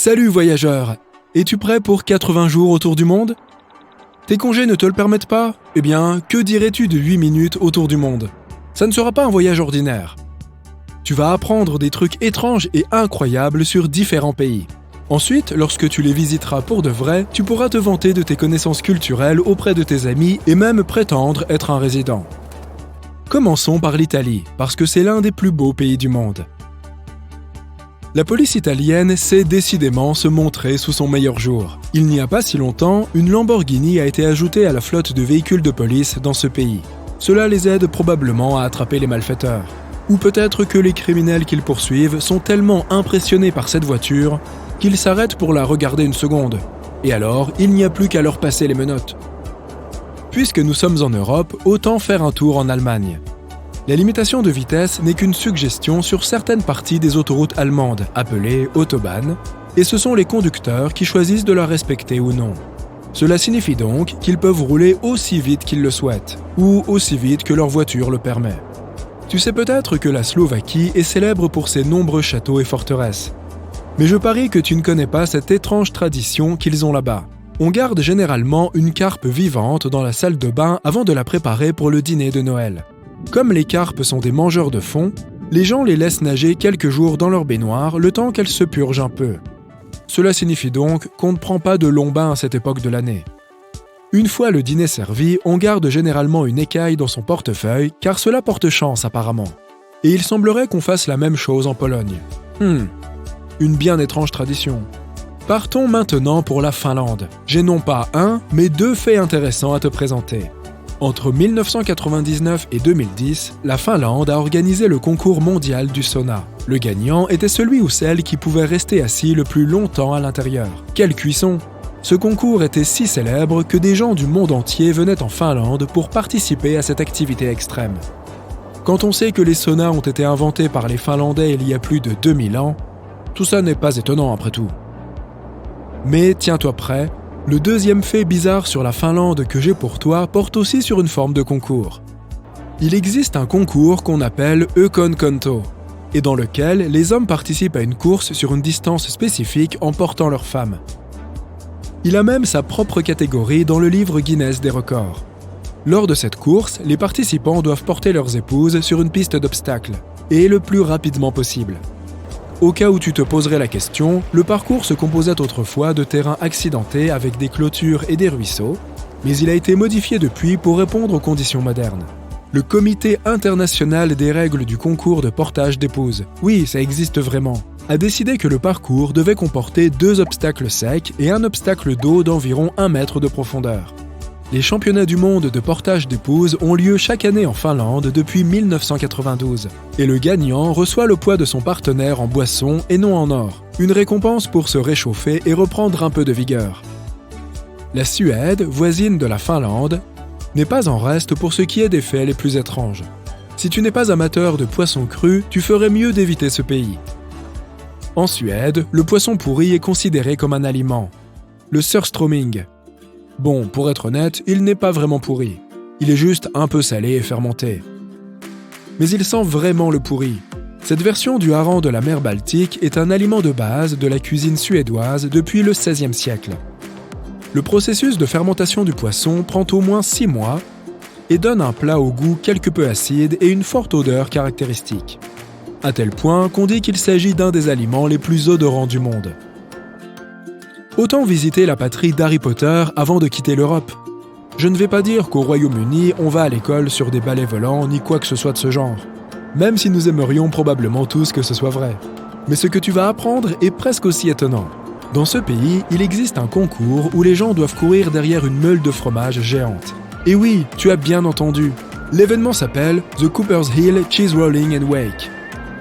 Salut voyageur! Es-tu prêt pour 80 jours autour du monde? Tes congés ne te le permettent pas? Eh bien, que dirais-tu de 8 minutes autour du monde? Ça ne sera pas un voyage ordinaire. Tu vas apprendre des trucs étranges et incroyables sur différents pays. Ensuite, lorsque tu les visiteras pour de vrai, tu pourras te vanter de tes connaissances culturelles auprès de tes amis et même prétendre être un résident. Commençons par l'Italie, parce que c'est l'un des plus beaux pays du monde. La police italienne sait décidément se montrer sous son meilleur jour. Il n'y a pas si longtemps, une Lamborghini a été ajoutée à la flotte de véhicules de police dans ce pays. Cela les aide probablement à attraper les malfaiteurs. Ou peut-être que les criminels qu'ils poursuivent sont tellement impressionnés par cette voiture qu'ils s'arrêtent pour la regarder une seconde. Et alors, il n'y a plus qu'à leur passer les menottes. Puisque nous sommes en Europe, autant faire un tour en Allemagne. La limitation de vitesse n'est qu'une suggestion sur certaines parties des autoroutes allemandes, appelées Autobahn, et ce sont les conducteurs qui choisissent de la respecter ou non. Cela signifie donc qu'ils peuvent rouler aussi vite qu'ils le souhaitent, ou aussi vite que leur voiture le permet. Tu sais peut-être que la Slovaquie est célèbre pour ses nombreux châteaux et forteresses. Mais je parie que tu ne connais pas cette étrange tradition qu'ils ont là-bas. On garde généralement une carpe vivante dans la salle de bain avant de la préparer pour le dîner de Noël. Comme les carpes sont des mangeurs de fond, les gens les laissent nager quelques jours dans leur baignoire le temps qu'elles se purgent un peu. Cela signifie donc qu'on ne prend pas de longs bains à cette époque de l'année. Une fois le dîner servi, on garde généralement une écaille dans son portefeuille car cela porte chance apparemment. Et il semblerait qu'on fasse la même chose en Pologne. Une bien étrange tradition. Partons maintenant pour la Finlande. J'ai non pas un, mais 2 faits intéressants à te présenter. Entre 1999 et 2010, la Finlande a organisé le concours mondial du sauna. Le gagnant était celui ou celle qui pouvait rester assis le plus longtemps à l'intérieur. Quelle cuisson! Ce concours était si célèbre que des gens du monde entier venaient en Finlande pour participer à cette activité extrême. Quand on sait que les saunas ont été inventés par les Finlandais il y a plus de 2000 ans, tout ça n'est pas étonnant après tout. Mais tiens-toi prêt, le deuxième fait bizarre sur la Finlande que j'ai pour toi porte aussi sur une forme de concours. Il existe un concours qu'on appelle Eukonkonto, et dans lequel les hommes participent à une course sur une distance spécifique en portant leurs femmes. Il a même sa propre catégorie dans le livre Guinness des records. Lors de cette course, les participants doivent porter leurs épouses sur une piste d'obstacles, et le plus rapidement possible. Au cas où tu te poserais la question, le parcours se composait autrefois de terrains accidentés avec des clôtures et des ruisseaux, mais il a été modifié depuis pour répondre aux conditions modernes. Le Comité international des règles du concours de portage d'épouses, oui, ça existe vraiment, a décidé que le parcours devait comporter 2 obstacles secs et un obstacle d'eau d'environ 1 mètre de profondeur. Les championnats du monde de portage d'épouses ont lieu chaque année en Finlande depuis 1992, et le gagnant reçoit le poids de son partenaire en boisson et non en or, une récompense pour se réchauffer et reprendre un peu de vigueur. La Suède, voisine de la Finlande, n'est pas en reste pour ce qui est des faits les plus étranges. Si tu n'es pas amateur de poissons crus, tu ferais mieux d'éviter ce pays. En Suède, le poisson pourri est considéré comme un aliment, le surströmming. Bon, pour être honnête, il n'est pas vraiment pourri. Il est juste un peu salé et fermenté. Mais il sent vraiment le pourri. Cette version du hareng de la mer Baltique est un aliment de base de la cuisine suédoise depuis le XVIe siècle. Le processus de fermentation du poisson prend au moins 6 mois et donne un plat au goût quelque peu acide et une forte odeur caractéristique. À tel point qu'on dit qu'il s'agit d'un des aliments les plus odorants du monde. Autant visiter la patrie d'Harry Potter avant de quitter l'Europe. Je ne vais pas dire qu'au Royaume-Uni, on va à l'école sur des balais volants ni quoi que ce soit de ce genre. Même si nous aimerions probablement tous que ce soit vrai. Mais ce que tu vas apprendre est presque aussi étonnant. Dans ce pays, il existe un concours où les gens doivent courir derrière une meule de fromage géante. Et oui, tu as bien entendu. L'événement s'appelle The Cooper's Hill Cheese Rolling and Wake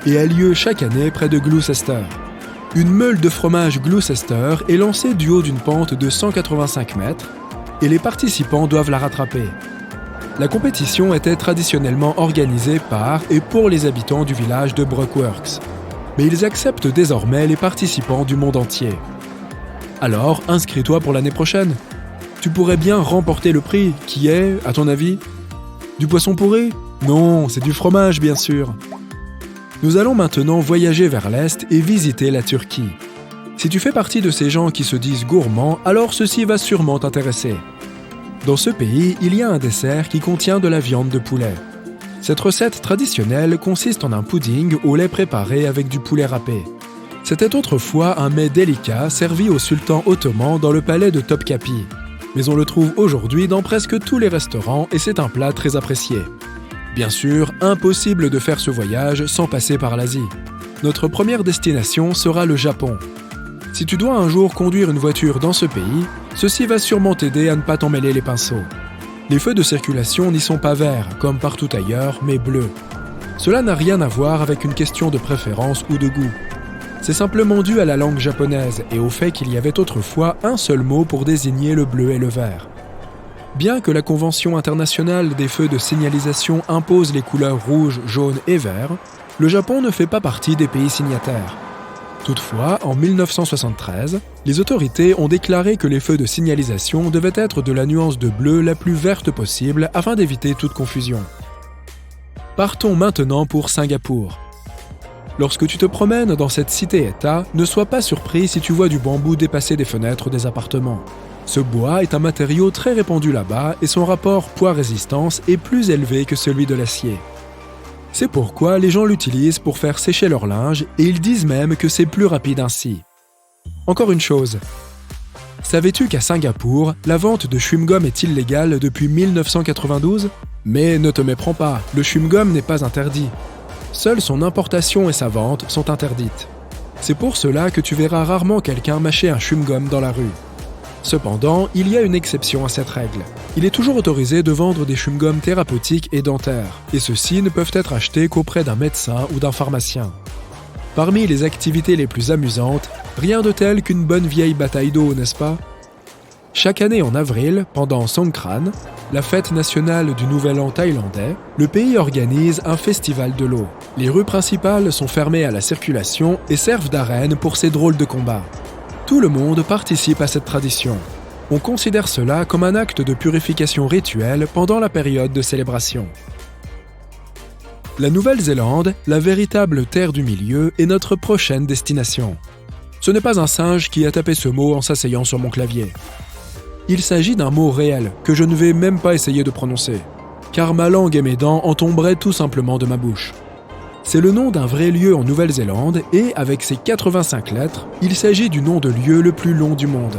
et a lieu chaque année près de Gloucester. Une meule de fromage Gloucester est lancée du haut d'une pente de 185 mètres et les participants doivent la rattraper. La compétition était traditionnellement organisée par et pour les habitants du village de Brockworks, mais ils acceptent désormais les participants du monde entier. Alors, inscris-toi pour l'année prochaine. Tu pourrais bien remporter le prix, qui est, à ton avis, du poisson pourri? Non, c'est du fromage, bien sûr. Nous allons maintenant voyager vers l'Est et visiter la Turquie. Si tu fais partie de ces gens qui se disent gourmands, alors ceci va sûrement t'intéresser. Dans ce pays, il y a un dessert qui contient de la viande de poulet. Cette recette traditionnelle consiste en un pudding au lait préparé avec du poulet râpé. C'était autrefois un mets délicat servi au sultan ottoman dans le palais de Topkapi. Mais on le trouve aujourd'hui dans presque tous les restaurants et c'est un plat très apprécié. Bien sûr, impossible de faire ce voyage sans passer par l'Asie. Notre première destination sera le Japon. Si tu dois un jour conduire une voiture dans ce pays, ceci va sûrement t'aider à ne pas t'en mêler les pinceaux. Les feux de circulation n'y sont pas verts, comme partout ailleurs, mais bleus. Cela n'a rien à voir avec une question de préférence ou de goût. C'est simplement dû à la langue japonaise et au fait qu'il y avait autrefois un seul mot pour désigner le bleu et le vert. Bien que la Convention internationale des feux de signalisation impose les couleurs rouge, jaune et vert, le Japon ne fait pas partie des pays signataires. Toutefois, en 1973, les autorités ont déclaré que les feux de signalisation devaient être de la nuance de bleu la plus verte possible afin d'éviter toute confusion. Partons maintenant pour Singapour. Lorsque tu te promènes dans cette cité-État, ne sois pas surpris si tu vois du bambou dépasser des fenêtres des appartements. Ce bois est un matériau très répandu là-bas et son rapport poids-résistance est plus élevé que celui de l'acier. C'est pourquoi les gens l'utilisent pour faire sécher leur linge et ils disent même que c'est plus rapide ainsi. Encore une chose. Savais-tu qu'à Singapour, la vente de chewing-gum est illégale depuis 1992 ? Mais ne te méprends pas, le chewing-gum n'est pas interdit. Seule son importation et sa vente sont interdites. C'est pour cela que tu verras rarement quelqu'un mâcher un chewing-gum dans la rue. Cependant, il y a une exception à cette règle. Il est toujours autorisé de vendre des chewing-gums thérapeutiques et dentaires, et ceux-ci ne peuvent être achetés qu'auprès d'un médecin ou d'un pharmacien. Parmi les activités les plus amusantes, rien de tel qu'une bonne vieille bataille d'eau, n'est-ce pas ? Chaque année en avril, pendant Songkran, la fête nationale du Nouvel An thaïlandais, le pays organise un festival de l'eau. Les rues principales sont fermées à la circulation et servent d'arène pour ces drôles de combats. Tout le monde participe à cette tradition. On considère cela comme un acte de purification rituelle pendant la période de célébration. La Nouvelle-Zélande, la véritable terre du milieu, est notre prochaine destination. Ce n'est pas un singe qui a tapé ce mot en s'asseyant sur mon clavier. Il s'agit d'un mot réel que je ne vais même pas essayer de prononcer, car ma langue et mes dents en tomberaient tout simplement de ma bouche. C'est le nom d'un vrai lieu en Nouvelle-Zélande et, avec ses 85 lettres, il s'agit du nom de lieu le plus long du monde.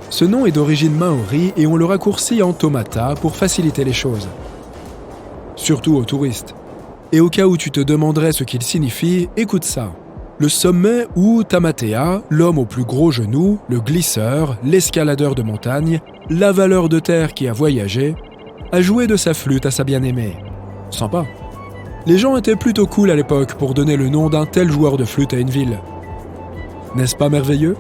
Ce nom est d'origine maori et on le raccourcit en Taumata pour faciliter les choses. Surtout aux touristes. Et au cas où tu te demanderais ce qu'il signifie, écoute ça. Le sommet ou Tamatea, l'homme aux plus gros genoux, le glisseur, l'escaladeur de montagne, l'avaleur de terre qui a voyagé, a joué de sa flûte à sa bien-aimée. Sympa. Les gens étaient plutôt cool à l'époque pour donner le nom d'un tel joueur de flûte à une ville. N'est-ce pas merveilleux ?